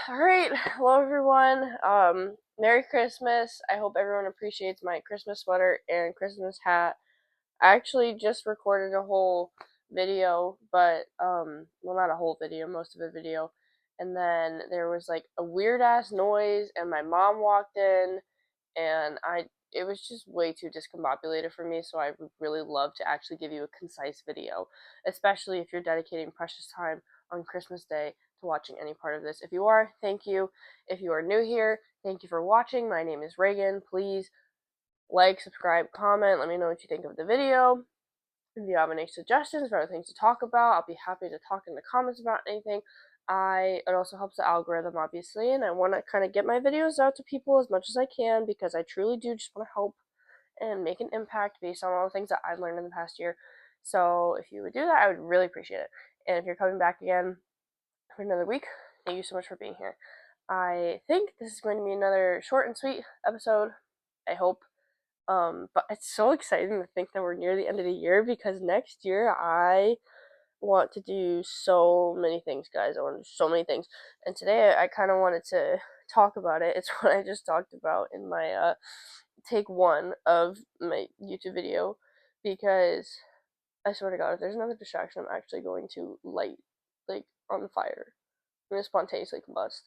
Alright, hello everyone. Merry Christmas. I hope everyone appreciates my Christmas sweater and Christmas hat. I actually just recorded a whole video, but well, not a whole video, most of a video. And then there was like a weird ass noise and my mom walked in and it was just way too discombobulated for me, so I would really love to actually give you a concise video, especially if you're dedicating precious time on Christmas Day to watching any part of this. If you are, thank you. If you are new here, thank you for watching. My name is Reagan. Please like, subscribe, comment, let me know what you think of the video. If you have any suggestions for other things to talk about, I'll be happy to talk in the comments about anything. It also helps the algorithm, obviously, and I want to kind of get my videos out to people as much as I can because I truly do just want to help and make an impact based on all the things that I've learned in the past year. So if you would do that, I would really appreciate it. And if you're coming back again for another week, thank you so much for being here. I think this is going to be another short and sweet episode. I hope. But it's so exciting to think that we're near the end of the year because next year I want to do so many things, guys. I want to do so many things. And today I kind of wanted to talk about it. It's what I just talked about in my take one of my YouTube video because I swear to God, if there's another distraction, I'm actually going to light like on fire. I'm gonna spontaneously combust.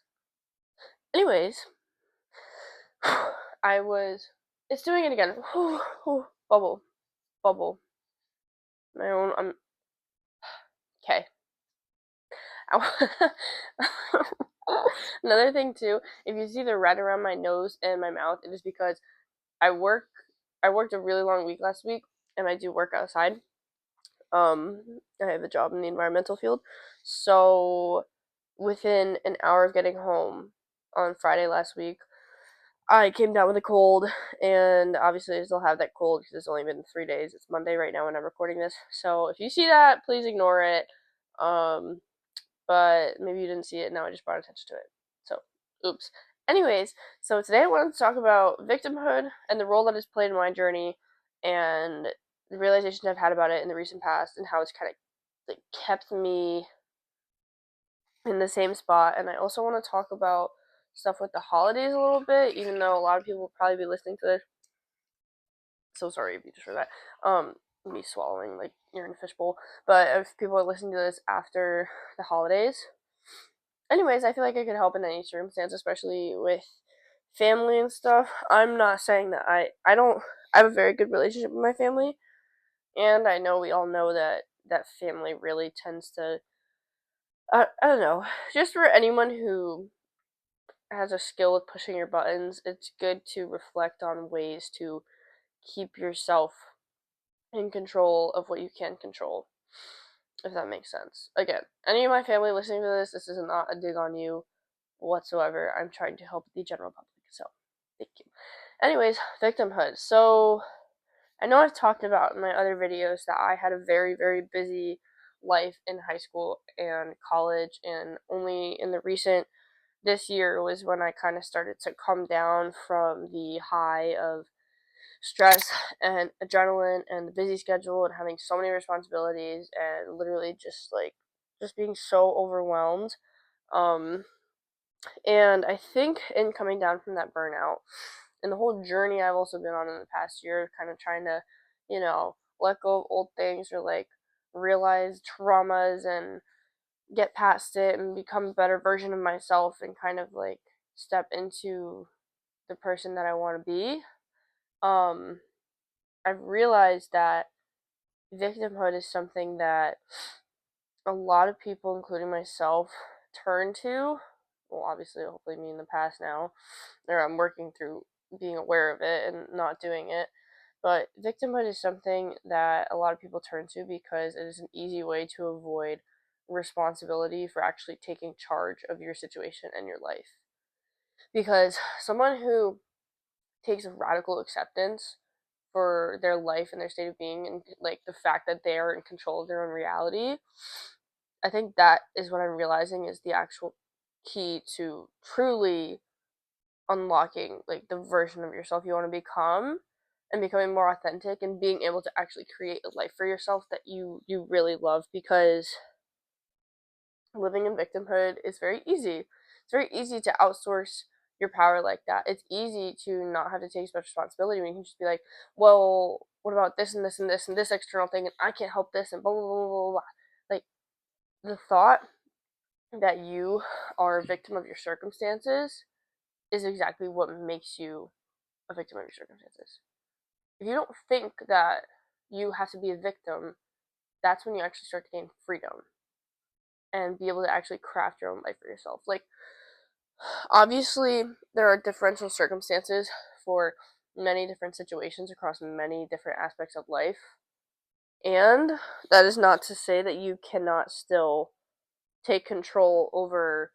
Anyways, I was. It's doing it again. Bubble, bubble. My own. I'm okay. Another thing too, if you see the red around my nose and my mouth, it is because I work. I worked a really long week last week, and I do work outside. I have a job in the environmental field, so within an hour of getting home on Friday last week, I came down with a cold, and obviously I still have that cold because it's only been 3 days. It's Monday right now when I'm recording this, so if you see that, please ignore it. Um, but maybe you didn't see it. Now I just brought attention to it. So, oops. Anyways, so today I wanted to talk about victimhood and the role that it's played in my journey, and the realizations I've had about it in the recent past, and how it's kind of like kept me in the same spot. And I also want to talk about stuff with the holidays a little bit, even though a lot of people will probably be listening to this. So sorry if you just heard that. Me swallowing like you're in a fishbowl. But if people are listening to this after the holidays, anyways, I feel like I could help in any circumstance, especially with family and stuff. I'm not saying that I don't. I have a very good relationship with my family, and I know we all know that family really tends to. I don't know. Just for anyone who has a skill with pushing your buttons, it's good to reflect on ways to keep yourself in control of what you can control, if that makes sense. Again, any of my family listening to this is not a dig on you whatsoever. I'm trying to help the general public, so thank you. Anyways, victimhood. So, I know I've talked about in my other videos that I had a very, very busy life in high school and college, and only in the recent this year was when I kind of started to come down from the high of stress and adrenaline and the busy schedule and having so many responsibilities and literally just being so overwhelmed. Um, and I think in coming down from that burnout and the whole journey I've also been on in the past year, kind of trying to, let go of old things or like realize traumas and get past it and become a better version of myself and kind of like step into the person that I want to be. Um, I've realized that victimhood is something that a lot of people, including myself, turn to. Well, obviously, hopefully, me in the past now, or I'm working through being aware of it and not doing it. But victimhood is something that a lot of people turn to because it is an easy way to avoid responsibility for actually taking charge of your situation and your life. Because someone who takes radical acceptance for their life and their state of being and like the fact that they are in control of their own reality, I think that is what I'm realizing is the actual key to truly unlocking like the version of yourself you want to become and becoming more authentic and being able to actually create a life for yourself that you really love, because living in victimhood is very easy. It's very easy to outsource your power like that. It's easy to not have to take as much responsibility when you can just be like, well, what about this and this and this and this external thing, and I can't help this and blah blah blah blah blah. Like, the thought that you are a victim of your circumstances is exactly what makes you a victim of your circumstances. If you don't think that you have to be a victim, that's when you actually start to gain freedom and be able to actually craft your own life for yourself. Like, obviously, there are differential circumstances for many different situations across many different aspects of life. And that is not to say that you cannot still take control over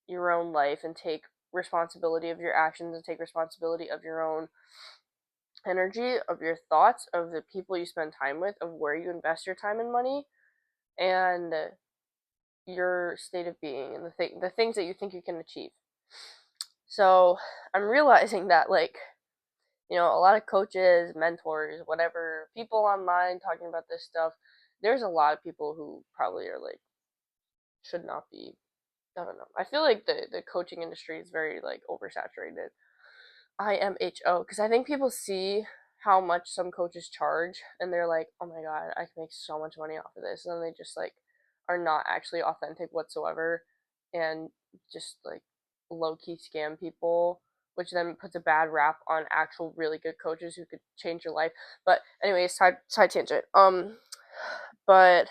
your own life and take responsibility of your actions and take responsibility of your own energy, of your thoughts, of the people you spend time with, of where you invest your time and money, and your state of being and the things that you think you can achieve. So I'm realizing that, like, a lot of coaches, mentors, whatever, people online talking about this stuff, there's a lot of people who probably are like, should not be. I don't know. I feel like the coaching industry is very like oversaturated. IMHO, because I think people see how much some coaches charge and they're like, oh my god, I can make so much money off of this, and then they just like are not actually authentic whatsoever and just like low-key scam people, which then puts a bad rap on actual really good coaches who could change your life. But anyways, side tangent. But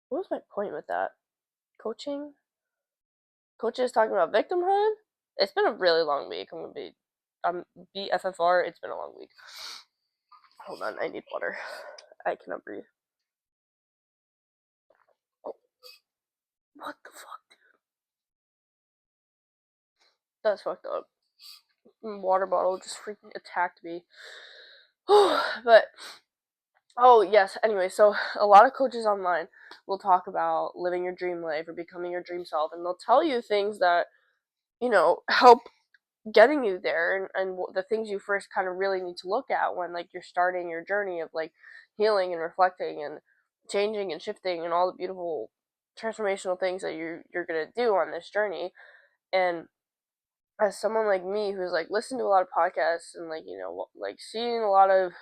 what was my point with that? Coaching? Coaches talking about victimhood? It's been a really long week. BFFR, it's been a long week. Hold on, I need water. I cannot breathe. Oh, what the fuck, dude? That's fucked up. Water bottle just freaking attacked me. But, oh yes, anyway, so a lot of coaches online will talk about living your dream life or becoming your dream self, and they'll tell you things that, help getting you there, and the things you first kind of really need to look at when like you're starting your journey of like healing and reflecting and changing and shifting and all the beautiful transformational things that you're gonna do on this journey. And as someone like me who's like listened to a lot of podcasts and like like seeing a lot of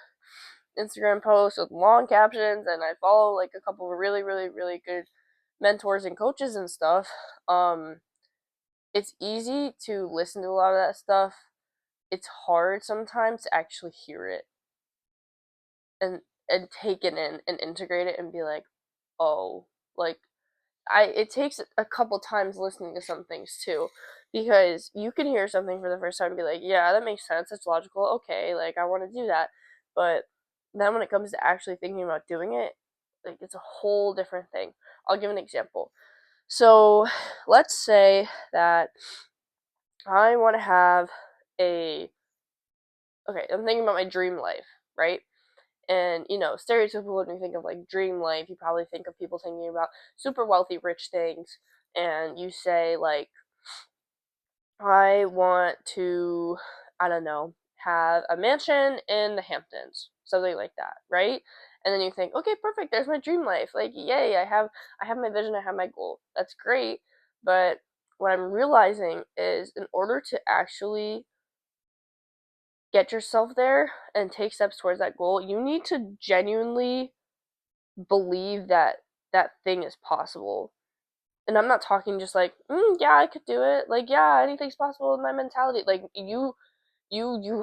Instagram posts with long captions, and I follow like a couple of really really really good mentors and coaches and stuff, it's easy to listen to a lot of that stuff. It's hard sometimes to actually hear it and take it in and integrate it and be like, oh, like it takes a couple times listening to some things too, because you can hear something for the first time and be like, yeah, that makes sense, it's logical, okay, like I want to do that. But then when it comes to actually thinking about doing it, like it's a whole different thing. I'll give an example. So let's say that I want to have a okay, I'm thinking about my dream life, right? And stereotypical, when you think of like dream life, you probably think of people thinking about super wealthy, rich things, and you say like, I want to, I don't know, have a mansion in the Hamptons, something like that, right? And then you think, okay, perfect, there's my dream life. Like, yay, I have my vision, I have my goal. That's great. But what I'm realizing is, in order to actually get yourself there and take steps towards that goal, you need to genuinely believe that that thing is possible. And I'm not talking just like, yeah, I could do it. Like, yeah, anything's possible in my mentality. Like, you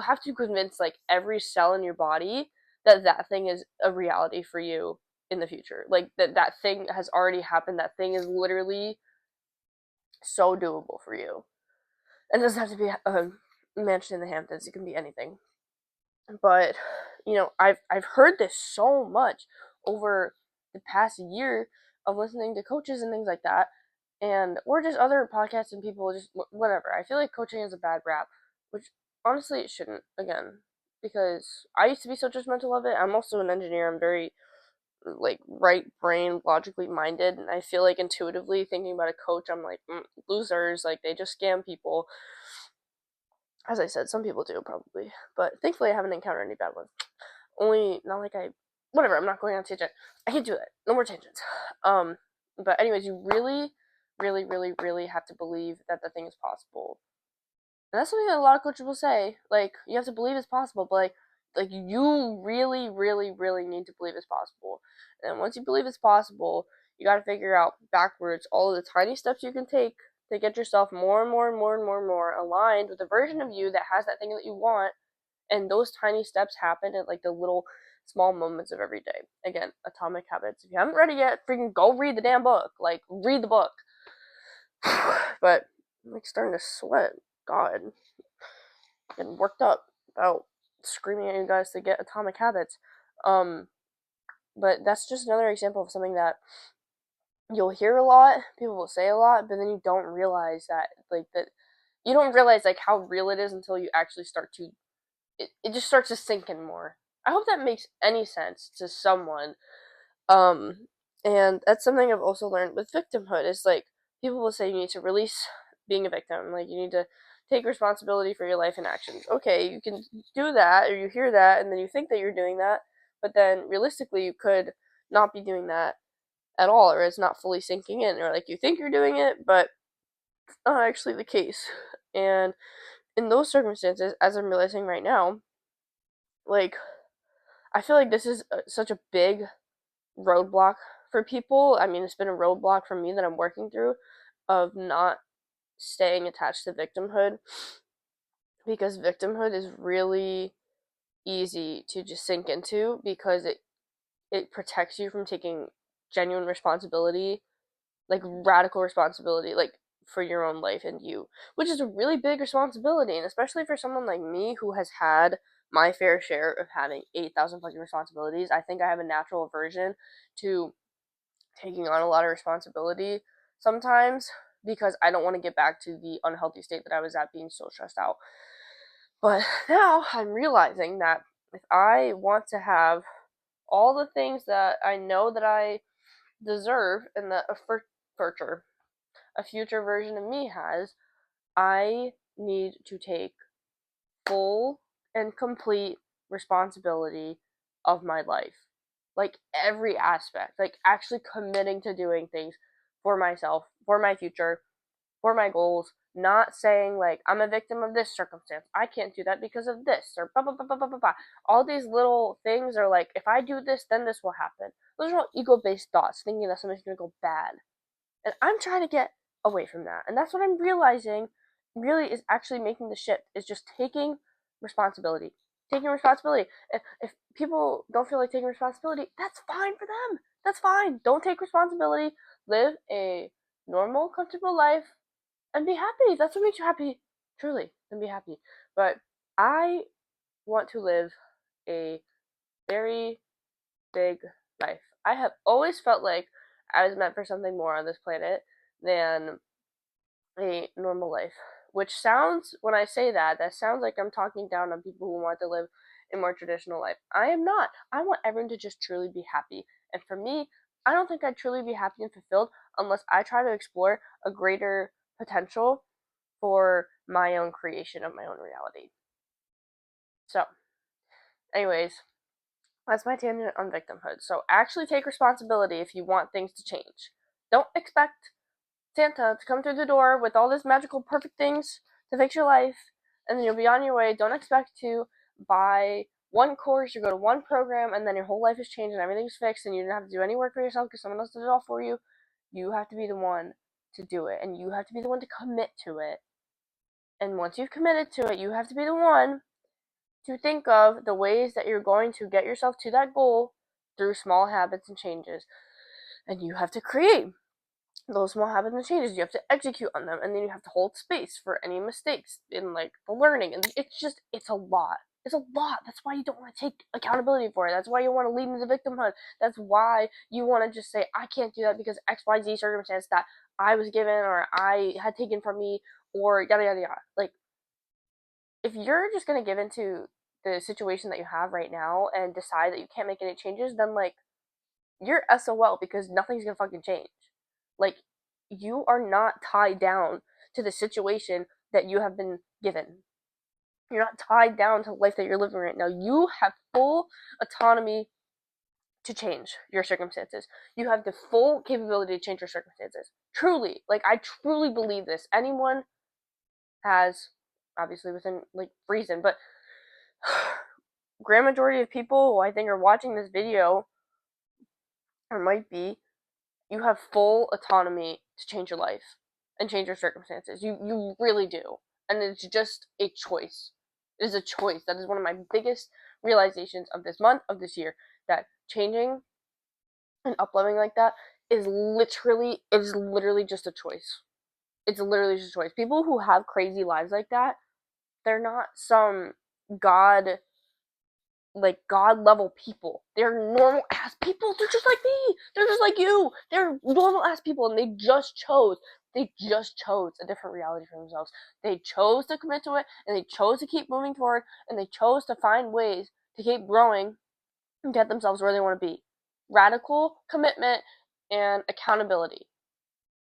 have to convince like every cell in your body that that thing is a reality for you in the future. Like that thing has already happened. That thing is literally so doable for you. And it doesn't have to be a mansion in the Hamptons. It can be anything. But I've heard this so much over the past year of listening to coaches and things like that, and or just other podcasts and people, just whatever. I feel like coaching is a bad rap, which honestly it shouldn't, again, because I used to be so judgmental of it. I'm also an engineer. I'm very like right brain logically minded, and I feel like intuitively thinking about a coach, I'm like, losers, like they just scam people. As I said, some people do probably, but thankfully I haven't encountered any bad ones. Only not like whatever. I'm not going on tangent. I can't do that. No more tangents. But anyways, you really, really, really, really have to believe that the thing is possible. And that's something that a lot of coaches will say. Like, you have to believe it's possible, but like you really, really, really need to believe it's possible. And once you believe it's possible, you got to figure out backwards all of the tiny steps you can take to get yourself more and more and more and more and more aligned with the version of you that has that thing that you want. And those tiny steps happen at like the little small moments of every day. Again, Atomic Habits. If you haven't read it yet, freaking go read the damn book. Like, read the book. But I'm like starting to sweat. God, getting worked up about screaming at you guys to get Atomic Habits. Um, but that's just another example of something that you'll hear a lot, people will say a lot, but then you don't realize that you don't realize like how real it is until you actually start to it just starts to sink in more. I hope that makes any sense to someone. Um, and that's something I've also learned with victimhood is like people will say you need to release being a victim, like you need to take responsibility for your life and actions. Okay, you can do that, or you hear that, and then you think that you're doing that, but then realistically, you could not be doing that at all, or it's not fully sinking in, or like you think you're doing it, but it's not actually the case. And in those circumstances, as I'm realizing right now, like I feel like this is such a big roadblock for people. I mean, it's been a roadblock for me that I'm working through of not staying attached to victimhood because victimhood is really easy to just sink into because it protects you from taking genuine responsibility, like radical responsibility, like for your own life and you, which is a really big responsibility, and especially for someone like me who has had my fair share of having 8,000 fucking responsibilities. I think I have a natural aversion to taking on a lot of responsibility sometimes because I don't want to get back to the unhealthy state that I was at, being so stressed out. But now I'm realizing that if I want to have all the things that I know that I deserve and that a future version of me has, I need to take full and complete responsibility of my life. Like every aspect, like actually committing to doing things for myself, for my future, for my goals, not saying like I'm a victim of this circumstance. I can't do that because of this or blah blah blah blah blah blah. Blah. All these little things are like if I do this, then this will happen. Those are all ego-based thoughts, thinking that something's gonna go bad. And I'm trying to get away from that. And that's what I'm realizing really is actually making the shift is just taking responsibility. Taking responsibility. If people don't feel like taking responsibility, that's fine for them. That's fine. Don't take responsibility. Live a normal, comfortable life and be happy. That's what makes you happy. Truly. And be happy. But I want to live a very big life. I have always felt like I was meant for something more on this planet than a normal life. Which sounds, when I say that, that sounds like I'm talking down on people who want to live a more traditional life. I am not. I want everyone to just truly be happy. And for me, I don't think I'd truly be happy and fulfilled unless I try to explore a greater potential for my own creation of my own reality. So, anyways, that's my tangent on victimhood. So actually take responsibility if you want things to change. Don't expect Santa to come through the door with all this magical perfect things to fix your life and then you'll be on your way. Don't expect to buy one course or go to one program and then your whole life is changed and everything's fixed and you don't have to do any work for yourself because someone else did it all for you. You have to be the one to do it and you have to be the one to commit to it. And once you've committed to it, you have to be the one to think of the ways that you're going to get yourself to that goal through small habits and changes. And you have to create those small habits and changes. You have to execute on them, and then you have to hold space for any mistakes in like the learning. And it's a lot. It's a lot. That's why you don't want to take accountability for it. That's why you want to lead into victimhood. That's why you want to just say, I can't do that because XYZ circumstance that I was given or I had taken from me or yada yada yada. Like, if you're just gonna give into the situation that you have right now and decide that you can't make any changes, then like you're SOL because nothing's gonna fucking change. Like you are not tied down to the situation that you have been given. You're not tied down to the life that you're living right now. You have full autonomy to change your circumstances. You have the full capability to change your circumstances. Truly. Like, I truly believe this. Anyone has, obviously within, like, reason, but grand majority of people who I think are watching this video, or might be, you have full autonomy to change your life and change your circumstances. You really do. And it's just a choice. It is a choice. That is one of my biggest realizations of this month, of this year, that changing and upleveling like that is literally just a choice. It's literally just a choice. People who have crazy lives like that, they're not some god god level people. They're normal ass people. They're just like me. They're just like you. They're normal ass people, and they just chose a different reality for themselves. They chose to commit to it, and they chose to keep moving forward, and they chose to find ways to keep growing and get themselves where they want to be. Radical commitment and accountability,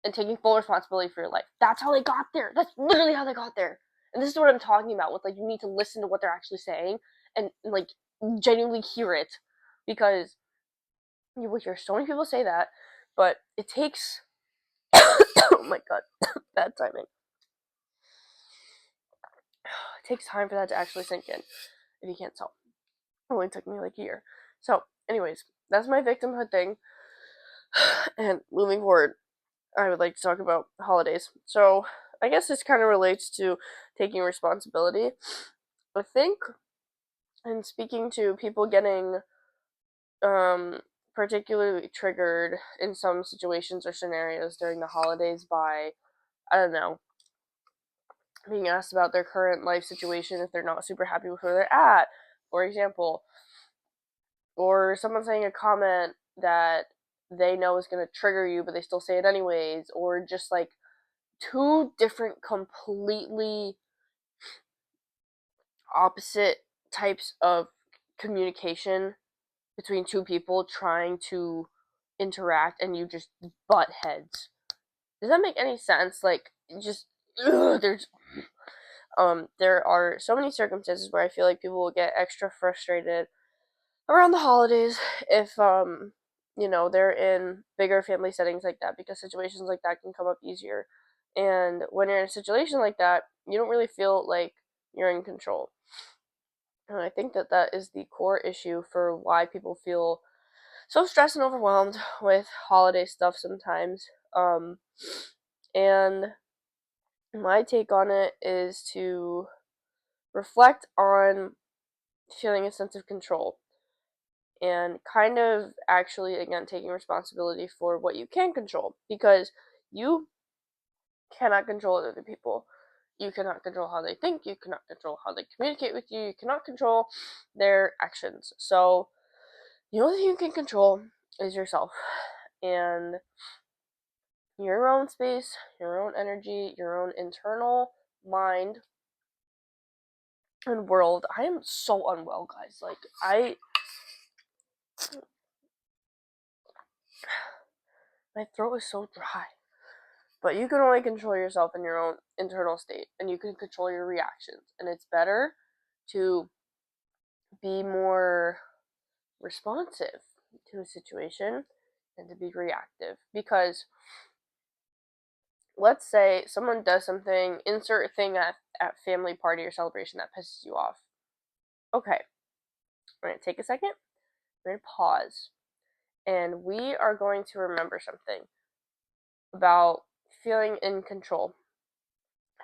and taking full responsibility for your life. That's how they got there. That's literally how they got there. And this is what I'm talking about with, like, you need to listen to what they're actually saying, and like, genuinely hear it, because you will hear so many people say that, but it takes oh my god, bad timing. It takes time for that to actually sink in, if you can't tell. It only took me like a year. So anyways, that's my victimhood thing. And moving forward, I would like to talk about holidays. So I guess this kind of relates to taking responsibility. I think, and speaking to people getting particularly triggered in some situations or scenarios during the holidays by, I don't know, being asked about their current life situation if they're not super happy with where they're at, for example, or someone saying a comment that they know is going to trigger you, but they still say it anyways, or just like two different completely opposite types of communication between two people trying to interact, and you just butt heads. Does that make any sense? Like, just there are so many circumstances where I feel like people will get extra frustrated around the holidays if they're in bigger family settings like that, because situations like that can come up easier. And when you're in a situation like that, you don't really feel like you're in control. And I think that that is the core issue for why people feel so stressed and overwhelmed with holiday stuff sometimes. And my take on it is to reflect on feeling a sense of control, and kind of actually, again, taking responsibility for what you can control, because you cannot control other people. You cannot control how they think, you cannot control how they communicate with you, you cannot control their actions. So the only thing you can control is yourself, and your own space, your own energy, your own internal mind and world. I am so unwell, guys. Like, my throat is so dry. But you can only control yourself in your own internal state, and you can control your reactions. And it's better to be more responsive to a situation than to be reactive. Because let's say someone does something, insert thing at family party or celebration that pisses you off. Okay, we're going to take a second, we're going to pause, and we are going to remember something about feeling in control.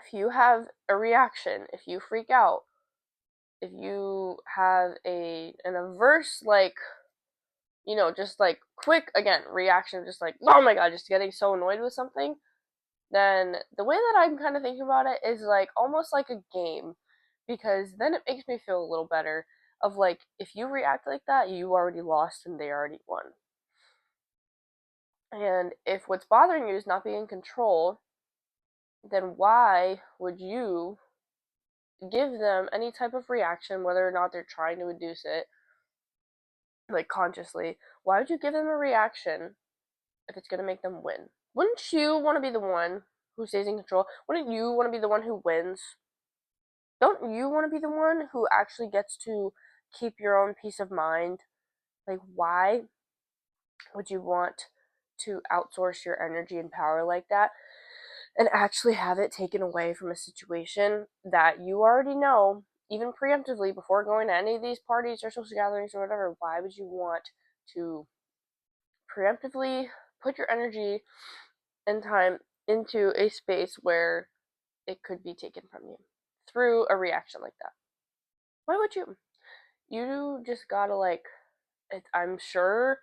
If you have a reaction, if you freak out, if you have an adverse, like, just like quick, again, reaction, just like, oh my god, just getting so annoyed with something, then the way that I'm kind of thinking about it is like almost like a game, because then it makes me feel a little better of like, if you react like that, you already lost and they already won. And if what's bothering you is not being in control, then why would you give them any type of reaction, whether or not they're trying to induce it, like consciously? Why would you give them a reaction if it's going to make them win? Wouldn't you want to be the one who stays in control? Wouldn't you want to be the one who wins? Don't you want to be the one who actually gets to keep your own peace of mind? Like, why? would you want to outsource your energy and power like that and actually have it taken away from a situation that you already know, even preemptively before going to any of these parties or social gatherings or whatever? Why would you want to preemptively put your energy and time into a space where it could be taken from you through a reaction like that? Why would you? You just gotta I'm sure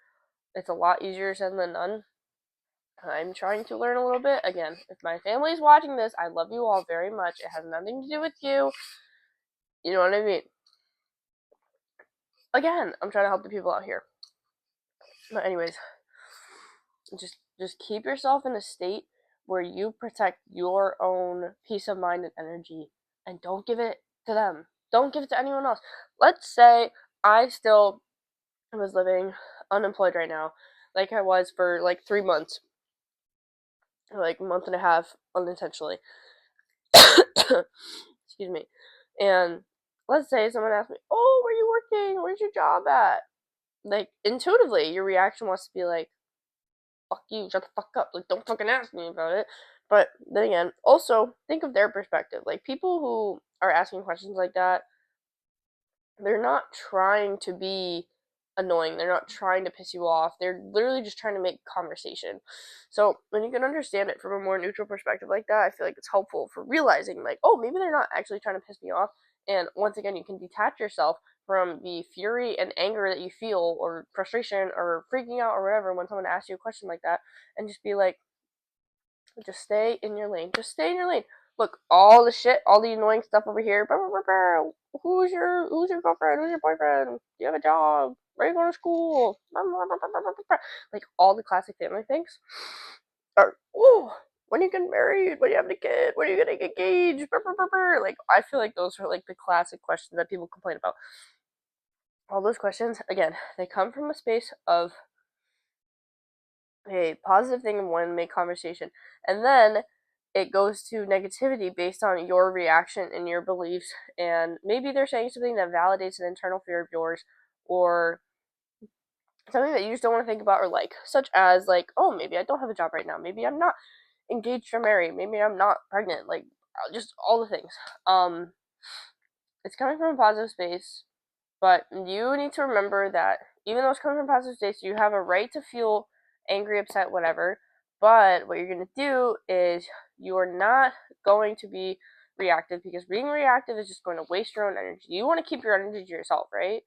it's a lot easier said than done. I'm trying to learn a little bit. Again, if my family's watching this, I love you all very much. It has nothing to do with you. You know what I mean? Again, I'm trying to help the people out here. But anyways, just keep yourself in a state where you protect your own peace of mind and energy, and don't give it to them. Don't give it to anyone else. Let's say I still was living unemployed right now, like I was for like 3 months, like a month and a half unintentionally. Excuse me. And let's say someone asks me, "Oh, where are you working? Where's your job at?" Like intuitively, your reaction wants to be like, "Fuck you, shut the fuck up. Like, don't fucking ask me about it." But then again, also think of their perspective. Like people who are asking questions like that, they're not trying to be annoying. They're not trying to piss you off. They're literally just trying to make conversation. So when you can understand it from a more neutral perspective like that, I feel like it's helpful for realizing like, oh, maybe they're not actually trying to piss me off. And once again, you can detach yourself from the fury and anger that you feel or frustration or freaking out or whatever when someone asks you a question like that, and just be like, just stay in your lane. Just stay in your lane. Look, all the shit, all the annoying stuff over here. Who's your girlfriend? Who's your boyfriend? Do you have a job? Where are you going to school? Like all the classic family things. Or when are you getting married? When are you having a kid? When are you getting engaged? Like I feel like those are like the classic questions that people complain about. All those questions, again, they come from a space of a positive thing and want to make conversation. And then it goes to negativity based on your reaction and your beliefs. And maybe they're saying something that validates an internal fear of yours or something that you just don't want to think about or like, such as like, oh, maybe I don't have a job right now. Maybe I'm not engaged or married. Maybe I'm not pregnant. Like, just all the things. It's coming from a positive space, but you need to remember that even though it's coming from a positive space, you have a right to feel angry, upset, whatever. But what you're going to do is you are not going to be reactive, because being reactive is just going to waste your own energy. You want to keep your energy to yourself, right?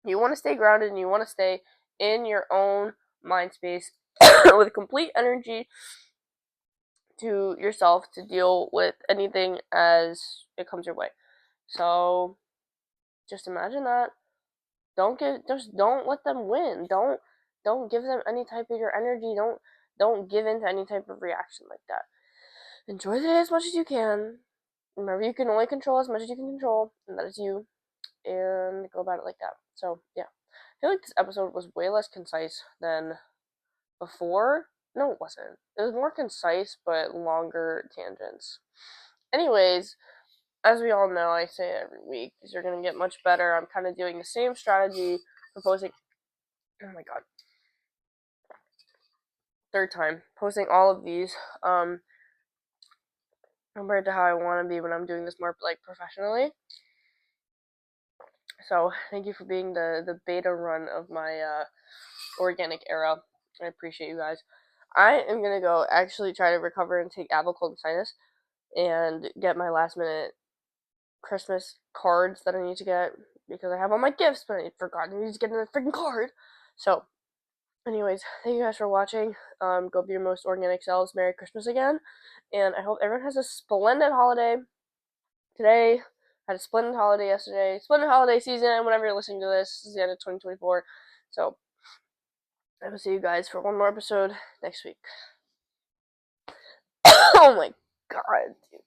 You want to stay grounded and you want to stay in your own mind space with complete energy to yourself to deal with anything as it comes your way. So just imagine that. Don't let them win. Don't give them any type of your energy. Don't give in to any type of reaction like that. Enjoy the day as much as you can. Remember, you can only control as much as you can control, and that is you. And go about it like that. So yeah, I feel like this episode was way less concise than before. No, it wasn't. It was more concise but longer tangents. Anyways, as we all know, I say it every week, these are gonna get much better. I'm kind of doing the same strategy, proposing. Oh my god, third time posting all of these compared to how I want to be when I'm doing this more like professionally. So thank you for being the beta run of my organic era. I appreciate you guys. I am gonna go actually try to recover and take Avocol sinus and get my last minute Christmas cards that I need to get, because I have all my gifts but I forgot I need to get a freaking card. So anyways, thank you guys for watching. Go be your most organic selves. Merry Christmas again. And I hope everyone has a splendid holiday today. Had a splendid holiday yesterday. Splendid holiday season. Whenever you're listening to this is the end of 2024. So I will see you guys for one more episode next week. Oh my god, dude.